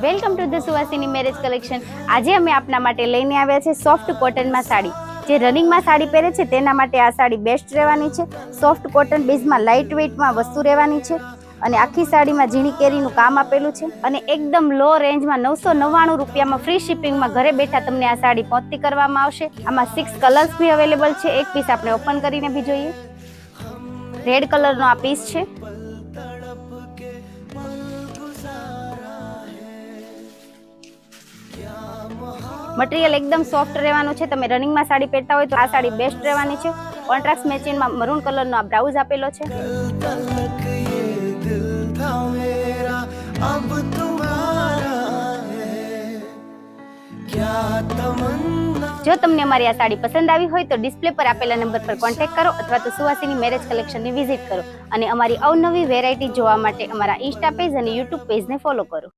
Welcome to the Suvasini marriage collection. આજે અમે આપના માટે લઈને આવ્યા છે સોફ્ટ કોટનમાં સાડી। જે રનિંગમાં સાડી પહેરે છે તેના માટે આ સાડી બેસ્ટ રહેવાની છે। સોફ્ટ કોટન બેઝમાં લાઇટ વેઇટમાં વસ્તુ રહેવાની છે અને આખી સાડીમાં ઝીણી કેરીનું કામ આપેલું છે અને એકદમ લો રેન્જમાં 999 રૂપિયામાં ફ્રી શિપિંગમાં ઘરે બેઠા તમને આ સાડી પહોંચતી કરવામાં આવશે। આમાં 6 કલર્સ બી અવેલેબલ છે। એક પીસ આપણે ઓપન કરીને બી જોઈએ। રેડ કલરનો આ પીસ છે। મટીરિયલ એકદમ સોફ્ટ રહેવાનું છે। તમે રનિંગમાં સાડી પહેરતા હોય તો આ સાડી બેસ્ટ રહેવાની છે। કોન્ટ્રાસ્ટ મેચિંગમાં મરૂન કલરનો આ બ્લાઉઝ આપેલો છે। જો તમને અમારી આ સાડી પસંદ આવી હોય તો ડિસ્પ્લે પર આપેલા નંબર પર કોન્ટેક્ટ કરો અથવા તો સુવાસિની મેરેજ કલેક્શનની વિઝિટ કરો અને અમારી અવનવી વેરાયટી જોવા માટે અમારા ઇન્સ્ટા પેજ અને યુટ્યુબ પેજને ફોલો કરો।